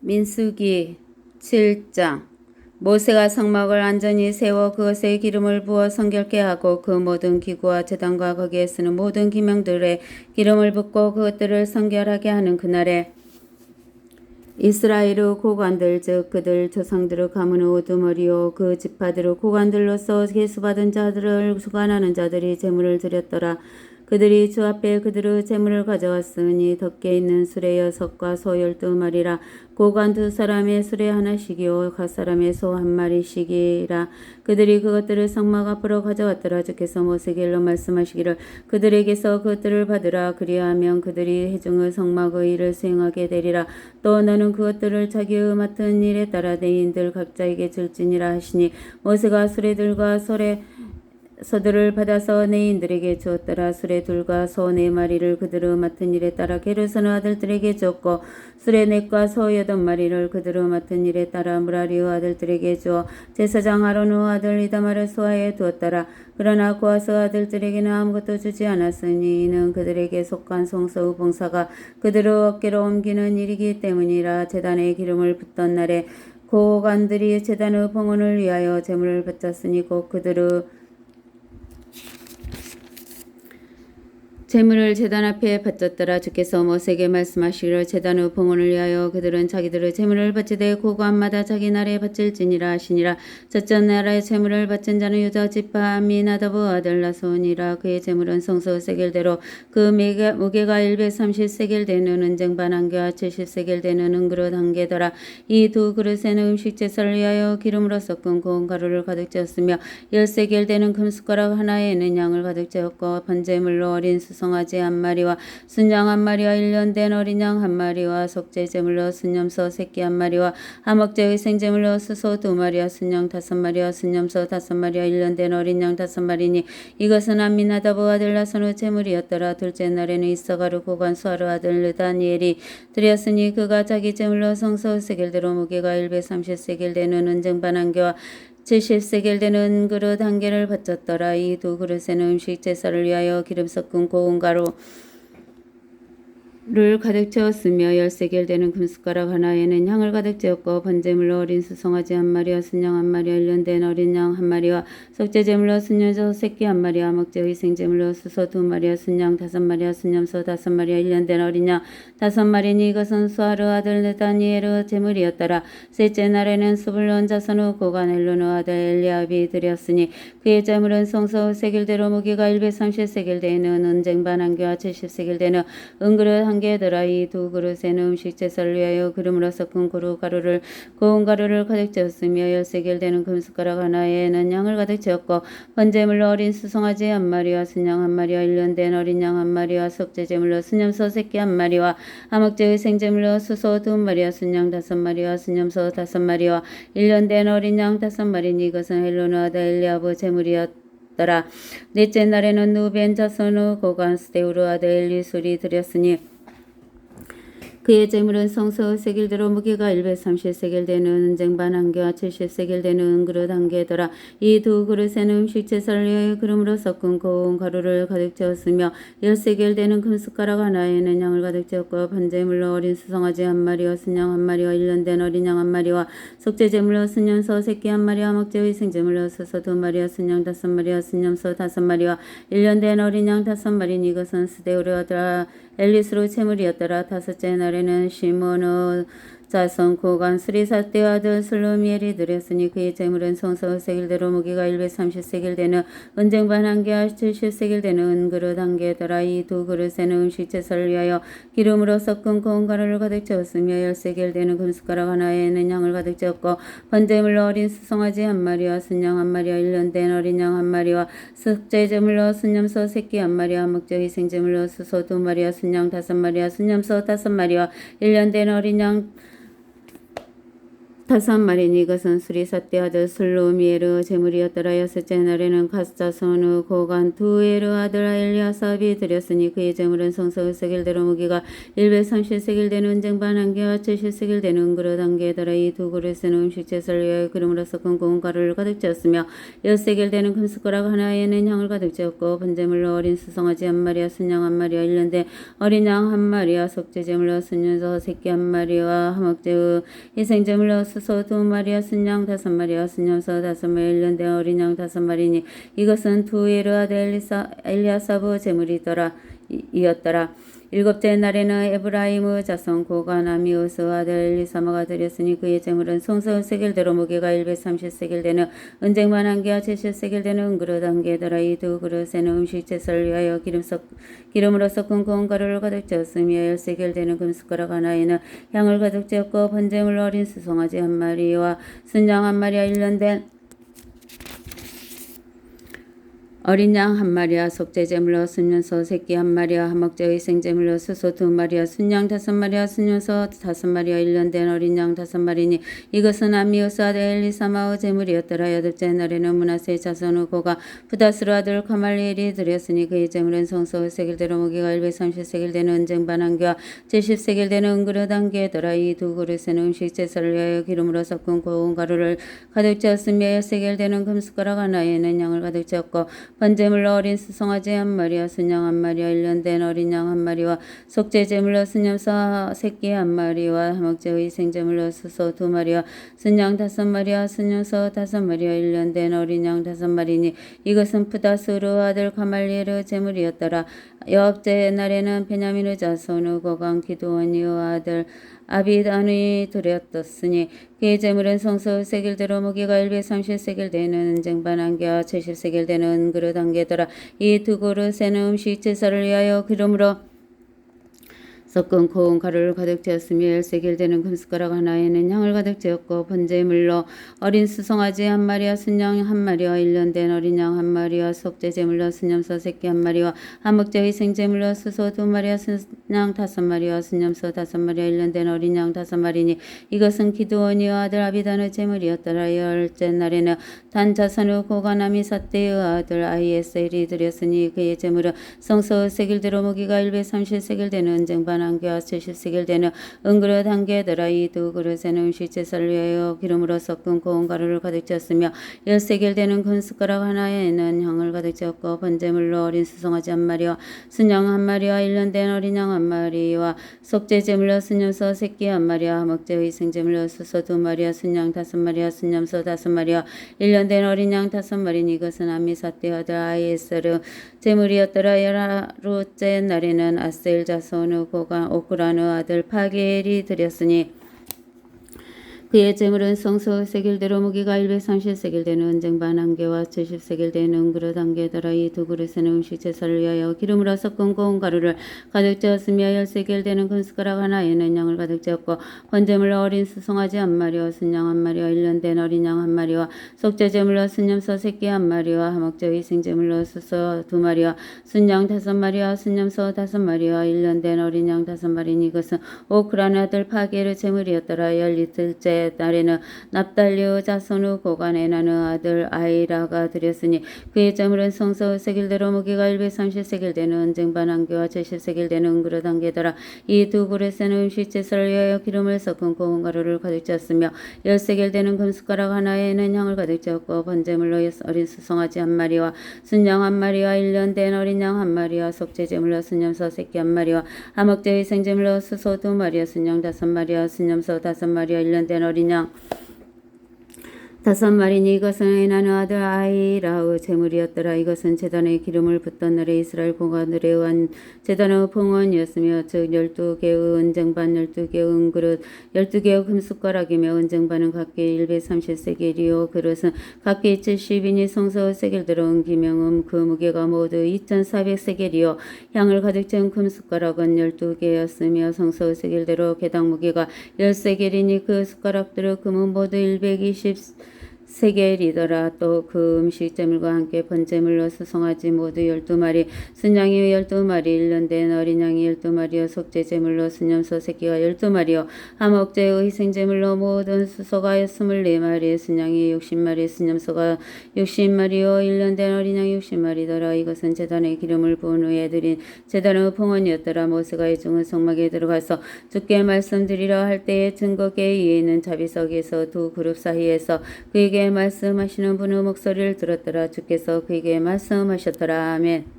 민수기 7장. 모세가 성막을 안전히 세워 그것에 기름을 부어 성결케 하고 그 모든 기구와 제단과 거기에 쓰는 모든 기명들에 기름을 붓고 그것들을 성결하게 하는 그날에 이스라엘의 고관들 즉 그들 조상들의 가문의 우두머리요 그 지파들의 고관들로서 계수받은 자들을 주관하는 자들이 제물을 드렸더라. 그들이 주 앞에 그들의 제물을 가져왔으니 덮개 있는 수레 6과 소 12마리라. 고관 2사람의 수레 하나씩이요 각 사람의 소 1마리씩이라. 그들이 그것들을 성막 앞으로 가져왔더라. 주께서 모세에게 일러 말씀하시기를 그들에게서 그것들을 받으라. 그리하면 그들이 회중의 성막의 일을 수행하게 되리라. 또 너는 그것들을 자기의 맡은 일에 따라 내인들 각자에게 줄지니라 하시니 모세가 수레들과 소들을 받아서 내인들에게 주었더라. 수레 2과 소 4마리를 그들의 맡은 일에 따라 게르손의 아들들에게 주었고 수레 4과 소 8마리를 그들의 맡은 일에 따라 무라리의 아들들에게 주어 제사장 아론의 아들 이다말을 수하에 두었더라. 그러나 고아스 아들들에게는 아무것도 주지 않았으니 이는 그들에게 속한 성소의 봉사가 그들의 어깨로 옮기는 일이기 때문이라. 제단에 기름을 붓던 날에 고관들이 제단의 봉헌을 위하여 제물을 바쳤으니 곧 그들의 제물을 제단 앞에 바쳤더라. 주께서 모세에게 말씀하시기를 제단의 봉헌을 위하여 그들은 자기들의 제물을 바치되 고관마다 자기 나라에 바칠지니라 하시니라. 첫째 나라의 제물을 바친 자는 유다 지파 아미나답의 아들 나손이라. 그의 제물은 성소 세겔대로 그 무게가 130세겔 되는 은쟁반 한 개와 70세겔 되는 은그릇 한 개더라. 이 두 그릇에는 음식 제사를 위하여 기름으로 섞은 고운 가루를 가득 채웠으며 10세겔 되는 금숟가락 하나에는 양을 가득 채웠고 번제물로 어린 송아지 1마리와 순양 1마리와 1년 된 어린 양 1마리와 속죄제물로 순염소 새끼 1마리와 화목제의 생제물로 수소 2마리와 순양 5마리와 순염소 5마리와 1년 된 어린 양 5마리니 이것은 암미나답의 아들 나손의 제물이었더라. 둘째 날에는 이사가르 고관 수아르 아들 느다니엘이 드렸으니 그가 자기 제물로 성소 세겔대로 무게가 130세겔 되는 은쟁반 한 개와 70세겔 되는 그릇 한 개를 바쳤더라. 이 두 그릇에는 음식 제사를 위하여 기름 섞은 고운 가루를 가득 채웠으며 10세겔 되는 금숟가락 하나에는 향을 가득 채웠고 번제물로 어린 수송아지 1마리와 순양 1마리와 1년 된 어린 양 1마리와 속죄제물로 순염소 새끼 1마리와 먹제의 생제물로 수소 2마리와 순양 5마리와 순염소 5마리와 1년 된 어린 양 5마리니 이것은 수아르 아들 느다니엘의 제물이었더라. 셋째 날에는 스불론 자손의 고관 엘론의 아들 엘리압이 드렸으니 그의 제물은 성소 세겔대로 무게가 130세겔 되는 은쟁반 한 개와 70세겔 되는 은그릇 한 개더라. 이 두 그릇에는 음식 제사를 위하여 기름으로 섞은 고운 가루를 가득 채웠으며 10세겔 되는 금숟가락 하나에는 양을 가득 채웠고 번제물로 어린 수송아지 1마리와 순양 1마리와 1년 된 어린 양 1마리와 속죄제물로 순염소 새끼 1마리와 화목제의 생제물로 수소 2마리와 순양 5마리와 순염소 5마리와 1년 된 어린 양 5마리니 이것은 헬론의 아들 엘리압의 제물이었더라. 넷째 날에는 누벤 자손의 고관 스데우르 아들 엘리술이 드렸으니 그의 제물은 성소 세겔대로 무게가 130세겔 되는 은쟁반 한 개와 70세겔 되는 은그릇 한 개더라. 이 두 그릇에는 음식 제사를 위하여 기름으로 섞은 고운 가루를 가득 채웠으며 10세겔 되는 금숟가락 하나에는 양을 가득 채웠고 번제물로 어린 수송아지 1마리와 순양 1마리와 1년 된 어린 양 1마리와 속죄제물로 순염소 새끼 1마리와 먹제의 생제물로 수소 2마리와 순양 5마리와 순염소 5마리와 1년 된 어린 양 5마리니 이것은 스데우르 아들 엘리스로 제물이었더라. 다섯째 날에는 시몬의 자손 고관 스리사떼 아들 슬로미엘이 드렸으니 그의 제물은 성소 세겔대로 무게가 130세겔 되는 은쟁반 한 개와 70세겔 되는 은그릇 한 개더라. 이 두 그릇에는 음식 제사를 위하여 기름으로 섞은 고운 가루를 가득 채웠으며 10세겔 되는 금숟가락 하나에는 양을 가득 채웠고 번제물로 어린 수송아지 1마리와 순양 1마리와 1년 된 어린 양 1마리와 속죄제물로 순염소 새끼 1마리와 먹제의 생제물로 수소 2마리와 순양 5마리와 순염소 5마리와 1년 된 어린 양 다섯 마리니 이것은 수리사떼 아들 슬로미에르 제물이었더라. 여섯째 날에는 가스자손의 고관 두에르 아들 엘리아삽이 드렸으니 그의 제물은 성서 세겔대로 무기가 130세겔 되는 은쟁반 한 개와 70세겔 되는 은그릇 한 개더라. 이 두 그릇에는 음식 제사를 위하여 기름으로 섞은 고운 가루를 가득 채웠으며 10세겔 되는 금숟가락 하나에는 향을 가득 채웠고 번제물로 어린 수송아지 한 마리와 순양 한 마리와 1년 된 어린 양 한 마리와 속죄제물로 순년소 새끼 한 마리와 화목제의 희생제물로 수소 두 마리와 순양 다섯 마리와 순염소 다섯 마리 1년 된 어린 양 다섯 마리니 이것은 두에르 아들 엘리아사브 제물이더라. 이었더라. 일곱째 날에는 에브라임의 자손 고관 아미우스 아들 엘리사마가 드렸으니 그의 제물은 송서 세겔대로 무게가 130세겔 되는 은쟁반 한 개와 70세겔 되는 은그릇 한 개더라. 이 두 그릇에는 음식 제사를 위하여 기름으로 섞은 고운 가루를 가득 채웠으며 10세겔 되는 금숟가락 하나에는 향을 가득 채웠고 번제물 어린 수송아지 한 마리와 순양 한 마리와 1년 된 어린 양 한 마리와 속죄제물로 순년소 새끼 한 마리와 화목제 희생제물로 수소 두 마리와 순양 다섯 마리와 순년소 다섯 마리와 1년 된 어린 양 다섯 마리니 이것은 아미우스 아들 엘리사마의 제물이었더라. 여덟째 날에는 므낫세 자손의 고가 부다스로 아들 가말리엘이 드렸으니 그의 제물은 성소 세겔대로 무게가 130세겔 되는 은쟁반 한 개와 70세겔 되는 은그릇 한 개더라. 이 두 그릇에는 음식 제사를 위하여 기름으로 섞은 고운 가루를 가득 채웠으며 10세겔 되는 금숟가락 하나에는 양을 가득 채웠고 번제물로 어린 수송아지 한 마리와 순양 한 마리와 1년 된 어린 양 한 마리와 속죄제물로 순염소 새끼 한 마리와 화목제의 희생제물로 수소 두 마리와 순양 다섯 마리와 순염소 다섯 마리와 1년 된 어린 양 다섯 마리니 이것은 푸다스루 아들 가말리엘의 제물이었더라. 여홉째 날에는 베냐민의 자손의 고관 기드온의 아들 아비단이 드렸었으니 그의 제물은 성소 세겔대로 무게가 130세겔 되는 은쟁반 한 개와 70세겔 되는 은그릇 한 개더라. 이 두 그릇에는 음식 제사를 위하여 기름으로 섞은 고운 가루를 가득 채웠으며 10세겔 되는 금숟가락 하나에는 향을 가득 채웠고 번제물로 어린 수송아지 한 마리와 순양 한 마리와 1년 된 어린 양 한 마리와 속죄제물로 순염소 새끼 한 마리와 화목제 희생제물로 수소 두 마리와 순양 다섯 마리와 순염소 다섯 마리와 1년 된 어린 양 다섯 마리니 이것은 기드온의 아들 아비단의 제물이었더라. 열째 날에는 단 자손의 고관 아미사떼의 아들 아히에셀이 드렸으니 그의 제물은 성소 세겔대로 무게가 130세겔 되는 은쟁반 한 개와 70세겔 되는 은그릇 한 개더라. 이 두 그릇에는 음식 제사를 위하여 기름으로 섞은 고운 가루를 가득 채웠으며 10세겔 되는 금숟가락 하나에는 향을 가득 채웠고 번제물로 어린 수송아지 한 마리와 순양 한 마리와 1년 된 어린 양 한 마리와 속죄제물로 순염소 새끼 한 마리와 화목제 희생제물로 수소 두 마리와 순양 다섯 마리와 순염소 다섯 마리와 1년 된 어린 양 다섯 마리니 이것은 아미사떼 아들 아히에셀의 제물이었더라. 열하루째 날에는 아셀 자손의 고관 오크라의 아들 파게엘이 드렸으니 그의 제물은 성소 세겔대로 무게가 130세겔 되는 은쟁반 한 개와 70세겔 되는 은그릇 한 개더라. 이 두 그릇에는 음식 제사를 위하여 기름으로 섞은 고운 가루를 가득 채웠으며 10세겔 되는 금숟가락 하나에는 양을 가득 채웠고 번제물로 어린 수송아지 한 마리와 순양 한 마리와 1년 된 어린 양 한 마리와 속죄제물로 순염소 새끼 한 마리와 화목제 희생제물로 수소 두 마리와 순양 다섯 마리와 순염소 다섯 마리와 1년 된 어린 양 다섯 마리니 이것은 오크라의 아들 파게르의 제물이었더라. 열이틀째 날에는 납달리의 자손의 고관 에나의 아들 아이라가 드렸으니 그의 제물은 성소 세겔대로 무게가 130세겔 되는 은쟁반 한 개와 70세겔 되는 은그릇 한 개더라. 이 두 그릇에는 음식 제사를 위하여 기름을 섞은 고운 가루를 가득 채웠으며 10세겔 되는 금숟가락 하나에는 향을 가득 채웠고 번제물로 어린 수송아지 한 마리와 순양 한 마리와 1년 된 어린 양 한 마리와 속죄제물로 순염소 새끼 한 마리와 화목제 희생제물로 수소 두 마리와 순양 다섯 마리와 순염소 다섯 마리와 1년 된 어린 양 다섯 마리니 이것은 에나의 아들 아히라의 제물이었더라. 이것은 제단에 기름을 붓던 날에 이스라엘 고관들에 의한 제단의 봉헌이었으며 즉 12개의 은쟁반 12개의 은그릇 12개의 금숟가락이며 은쟁반은 각기 130세겔이요 그릇은 각기 70이니 성소 세겔대로 은기명음 그 무게가 모두 2400세겔이요 향을 가득 채운 금숟가락은 12개였으며 성소 세겔대로 개당 무게가 10세겔이니 그 숟가락들의 금은 모두 120 세겔이더라. 또 그 음식제물과 함께 번제물로 수송아지 모두 12마리, 순양이 12마리, 1년 된 어린 양이 12마리요, 속죄제물로 순염소 새끼가 12마리요, 화목제의 희생제물로 모든 수소가 24마리, 순양이 60마리, 순염소가 60마리요, 1년 된 어린 양이 60마리더라. 이것은 제단에 기름을 부은 후에 드린 제단의 봉헌이었더라. 모세가 이 중은 성막에 들어가서 주께 말씀드리려 할 때에 증거계 위에 있는 자비석에서 두 그룹 사이에서 그에게 말씀하시는 분의 목소리를 들었더라. 주께서 그에게 말씀하셨더라. 아멘.